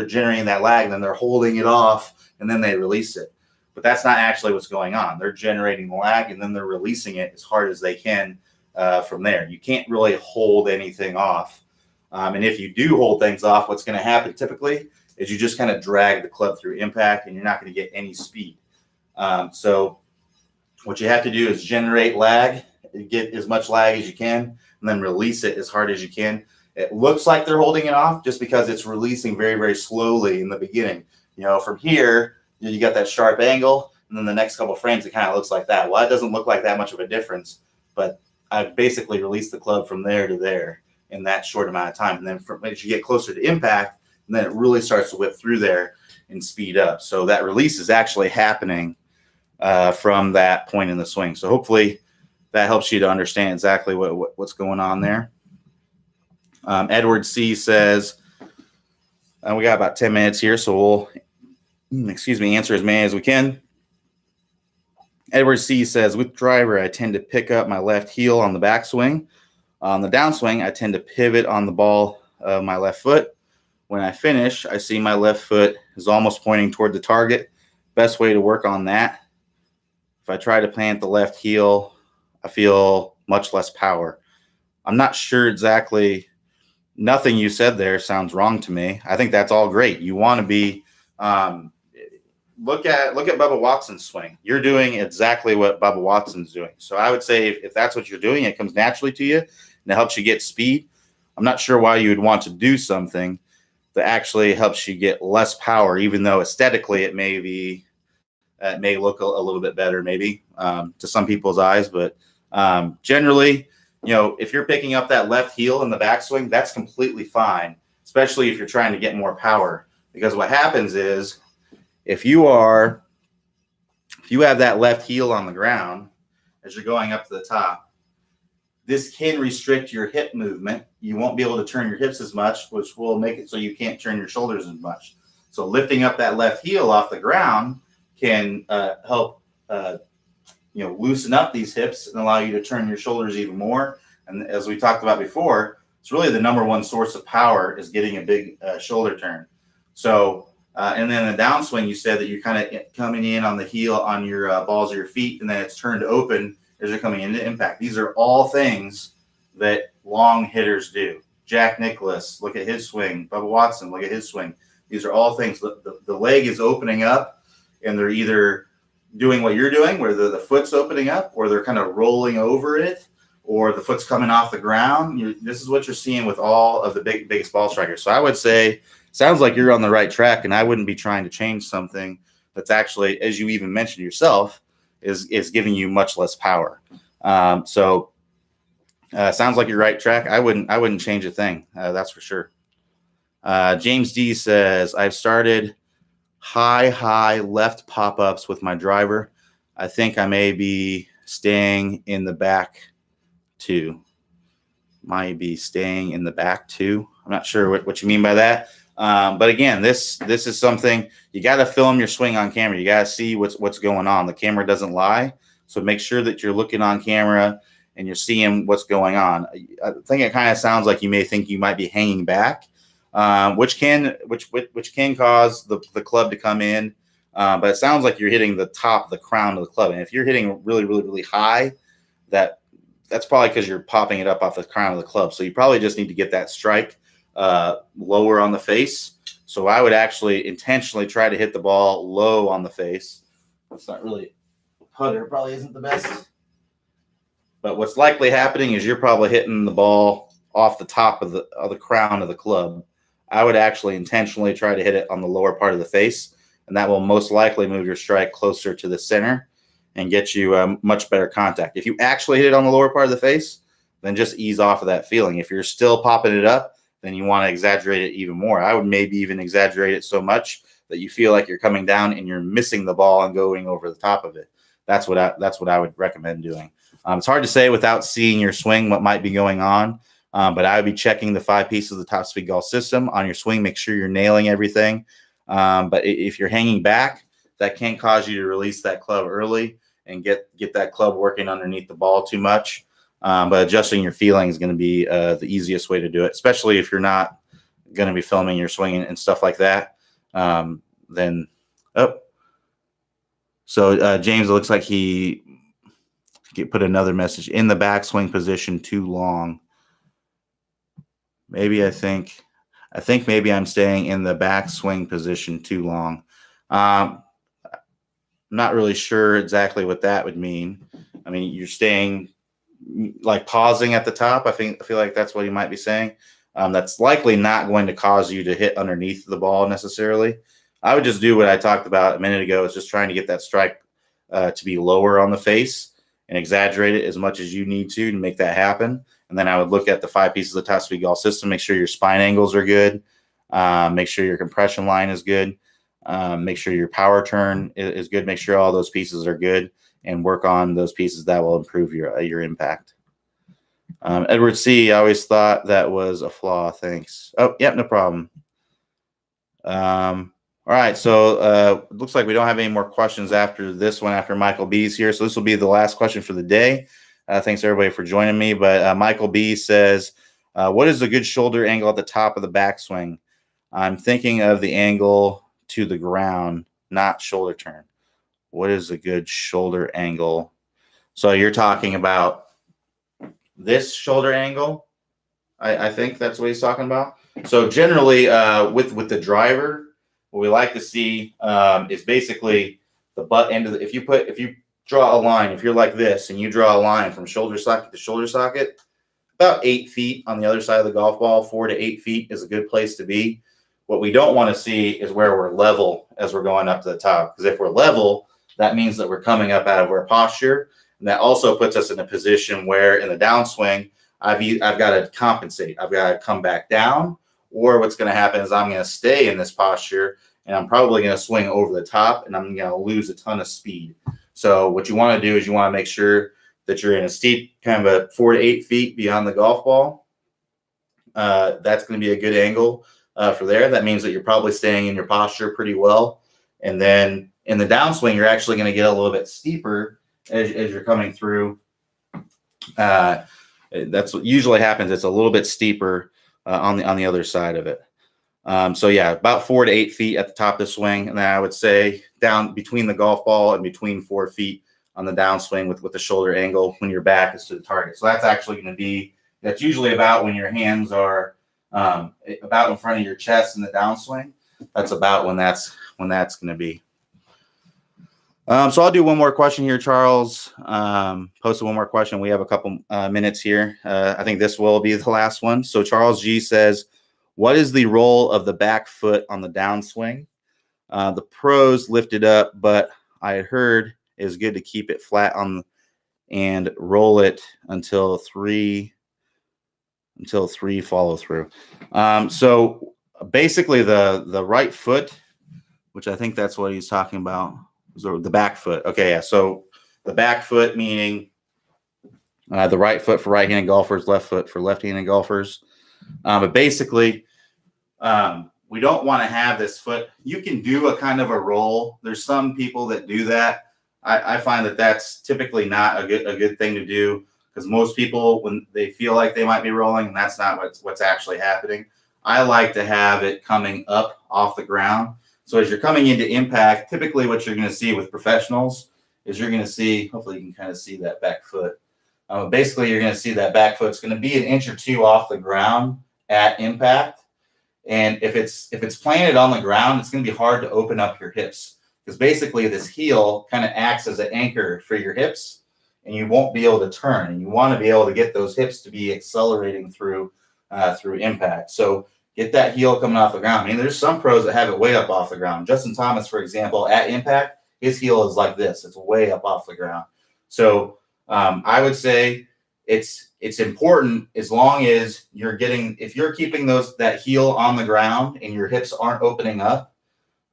generating that lag, and then they're holding it off, and then they release it. But that's not actually what's going on. They're generating the lag, and then they're releasing it as hard as they can from there. You can't really hold anything off. And if you do hold things off, what's going to happen typically is you just kind of drag the club through impact, and you're not going to get any speed. So what you have to do is generate lag, get as much lag as you can, and then release it as hard as you can. It looks like they're holding it off just because it's releasing very, very slowly in the beginning. From here, you got that sharp angle, and then the next couple of frames, it kind of looks like that. Well, it doesn't look like that much of a difference, but I basically released the club from there to there in that short amount of time. And then as you get closer to impact, and then it really starts to whip through there and speed up. So that release is actually happening from that point in the swing. So hopefully that helps you to understand exactly what's going on there. Edward C says, we got about 10 minutes here, so we'll, answer as many as we can. Edward C says, with driver, I tend to pick up my left heel on the backswing. On the downswing, I tend to pivot on the ball of my left foot. When I finish, I see my left foot is almost pointing toward the target. Best way to work on that. If I try to plant the left heel, I feel much less power. I'm not sure exactly. Nothing you said there sounds wrong to me. I think that's all great. You want to be look at Bubba Watson's swing. You're doing exactly what Bubba Watson's doing. So I would say if that's what you're doing, it comes naturally to you and it helps you get speed. I'm not sure why you would want to do something that actually helps you get less power, even though aesthetically it may look a little bit better, maybe to some people's eyes. But generally, if you're picking up that left heel in the backswing, that's completely fine, especially if you're trying to get more power. Because what happens is if you have that left heel on the ground as you're going up to the top, this can restrict your hip movement. You won't be able to turn your hips as much, which will make it so you can't turn your shoulders as much. So lifting up that left heel off the ground can help loosen up these hips and allow you to turn your shoulders even more. And as we talked about before, it's really the number one source of power is getting a big shoulder turn. So, and then the downswing, you said that you're kind of coming in on the heel on your balls of your feet, and then it's turned open as you're coming into impact. These are all things that long hitters do. Jack Nicklaus, look at his swing. Bubba Watson, look at his swing. These are all things. The leg is opening up, and they're either doing what you're doing, where the foot's opening up, or they're kind of rolling over it, or the foot's coming off the ground. This is what you're seeing with all of the biggest ball strikers. So I would say, sounds like you're on the right track, and I wouldn't be trying to change something that's actually, as you even mentioned yourself, is giving you much less power. So sounds like you're right track. I wouldn't change a thing. That's for sure. James D says, I've started high left pop-ups with my driver. I think I may be staying in the back two. Might be staying in the back two. I'm not sure what you mean by that. But again, this is something you got to film your swing on camera. You got to see what's going on. The camera doesn't lie. So make sure that you're looking on camera and you're seeing what's going on. I think it kind of sounds like you may think you might be hanging back, which can cause the club to come in. But it sounds like you're hitting the top, the crown of the club. And if you're hitting really, really, really high, that's probably because you're popping it up off the crown of the club. So you probably just need to get that strike lower on the face. So I would actually intentionally try to hit the ball low on the face. That's not really putter, probably isn't the best. But what's likely happening is you're probably hitting the ball off the top of the crown of the club. I would actually intentionally try to hit it on the lower part of the face, and that will most likely move your strike closer to the center and get you much better contact. If you actually hit it on the lower part of the face, then just ease off of that feeling. If you're still popping it up, then you want to exaggerate it even more. I would maybe even exaggerate it so much that you feel like you're coming down and you're missing the ball and going over the top of it. That's what I would recommend doing. It's hard to say without seeing your swing what might be going on, but I would be checking the 5 pieces of the Top Speed Golf system on your swing. Make sure you're nailing everything. But if you're hanging back, that can cause you to release that club early and get that club working underneath the ball too much. But adjusting your feeling is going to be the easiest way to do it, especially if you're not going to be filming your swing and stuff like that, then so James, it looks like he put another message in the backswing position too long. Maybe I think maybe I'm staying in the backswing position too long. I'm not really sure exactly what that would mean. I mean, you're staying like pausing at the top. I feel like that's what he might be saying. That's likely not going to cause you to hit underneath the ball necessarily. I would just do what I talked about a minute ago, is just trying to get that strike to be lower on the face and exaggerate it as much as you need to make that happen. And then I would look at the 5 pieces of the top speed golf system, make sure your spine angles are good, make sure your compression line is good, make sure your power turn is good, make sure all those pieces are good, and work on those pieces that will improve your impact. Edward C., I always thought that was a flaw. Thanks. Oh, yep, no problem. All right, so it looks like we don't have any more questions after this one, after Michael B's here. So this will be the last question for the day. Thanks, everybody, for joining me. But Michael B says, what is a good shoulder angle at the top of the backswing? I'm thinking of the angle to the ground, not shoulder turn. What is a good shoulder angle? So you're talking about this shoulder angle? I think that's what he's talking about. So generally, with the driver, what we like to see is basically the butt end of the. If you draw a line, if you're like this and you draw a line from shoulder socket to shoulder socket, about 8 feet on the other side of the golf ball, 4 to 8 feet is a good place to be. What we don't want to see is where we're level as we're going up to the top, because if we're level, that means that we're coming up out of our posture, and that also puts us in a position where in the downswing, I've got to compensate. I've got to come back down, or what's going to happen is I'm going to stay in this posture, and I'm probably going to swing over the top, and I'm going to lose a ton of speed. So what you want to do is you want to make sure that you're in a steep, kind of a 4 to 8 feet beyond the golf ball. That's going to be a good angle for there. That means that you're probably staying in your posture pretty well. And then in the downswing, you're actually going to get a little bit steeper as you're coming through. That's what usually happens. It's a little bit steeper on the other side of it. So yeah, about 4 to 8 feet at the top of the swing, and then I would say down between the golf ball and between 4 feet on the downswing with the shoulder angle when your back is to the target. So that's actually going to be, that's usually about when your hands are about in front of your chest in the downswing. That's about when that's going to be. So I'll do one more question here, Charles. Posted one more question. We have a couple minutes here. I think this will be the last one. So Charles G says, what is the role of the back foot on the downswing? The pros lift it up, but I heard it is good to keep it flat on and roll it until three follow through. So basically the right foot, which I think that's what he's talking about, so the back foot. Okay, yeah. So the back foot meaning the right foot for right-handed golfers, left foot for left-handed golfers. But basically, we don't want to have this foot. You can do a kind of a roll. There's some people that do that. I find that that's typically not a good thing to do, because most people, when they feel like they might be rolling, and that's not what's actually happening. I like to have it coming up off the ground. So as you're coming into impact, typically what you're going to see with professionals is you're going to see, hopefully you can kind of see that back foot. Basically, you're going to see that back foot's going to be an inch or two off the ground at impact. And if it's planted on the ground, it's going to be hard to open up your hips, because basically this heel kind of acts as an anchor for your hips, and you won't be able to turn. And you want to be able to get those hips to be accelerating through impact. So get that heel coming off the ground. I mean, there's some pros that have it way up off the ground. Justin Thomas, for example, at impact, his heel is like this. It's way up off the ground. So I would say it's important, as long as if you're keeping that heel on the ground and your hips aren't opening up,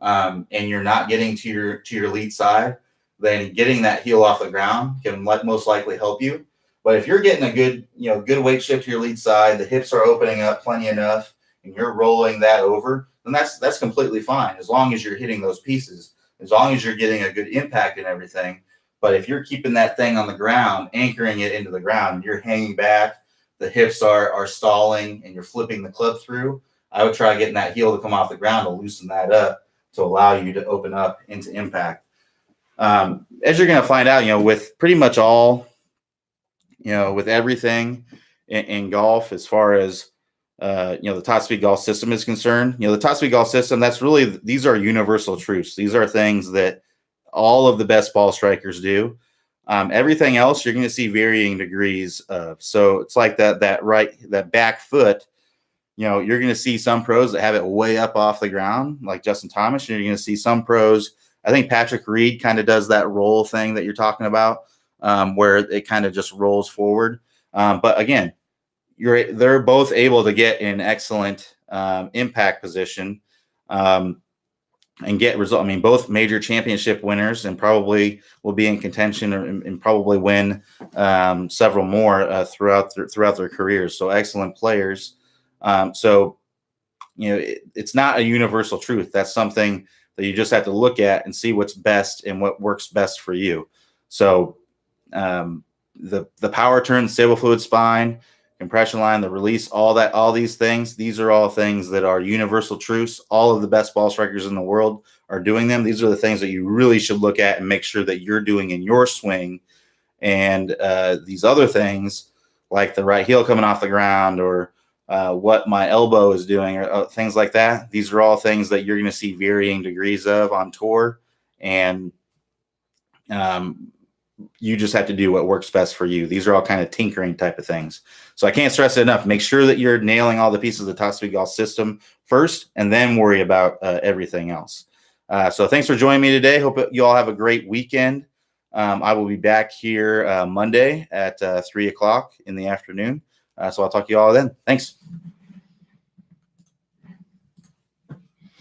and you're not getting to your lead side, then getting that heel off the ground can most likely help you. But if you're getting a good weight shift to your lead side, the hips are opening up plenty enough, and you're rolling that over, then that's completely fine, as long as you're hitting those pieces, as long as you're getting a good impact and everything. But if you're keeping that thing on the ground, anchoring it into the ground, and you're hanging back, the hips are stalling, and you're flipping the club through, I would try getting that heel to come off the ground to loosen that up to allow you to open up into impact. As you're going to find out, with pretty much all, with everything in golf, as far as, the top speed golf system is concerned, the top speed golf system, these are universal truths. These are things that all of the best ball strikers do. Everything else you're going to see varying degrees of. So it's like that back foot. You're going to see some pros that have it way up off the ground, like Justin Thomas. And you're going to see some pros. I think Patrick Reed kind of does that roll thing that you're talking about, where it kind of just rolls forward. But again, they're both able to get in excellent impact position and get result. I mean, both major championship winners, and probably will be in contention and probably win several more throughout their careers. So excellent players. It's not a universal truth. That's something that you just have to look at and see what's best and what works best for you. So the power turn, stable fluid spine, compression line, the release, all these things, these are all things that are universal truths. All of the best ball strikers in the world are doing them. These are the things that you really should look at and make sure that you're doing in your swing. And these other things, like the right heel coming off the ground, or what my elbow is doing, or things like that, these are all things that you're going to see varying degrees of on tour. And you just have to do what works best for you. These are all kind of tinkering type of things. So I can't stress it enough. Make sure that you're nailing all the pieces of the top speed golf system first, and then worry about everything else. So thanks for joining me today. Hope you all have a great weekend. I will be back here Monday at 3 o'clock in the afternoon. So I'll talk to you all then. Thanks.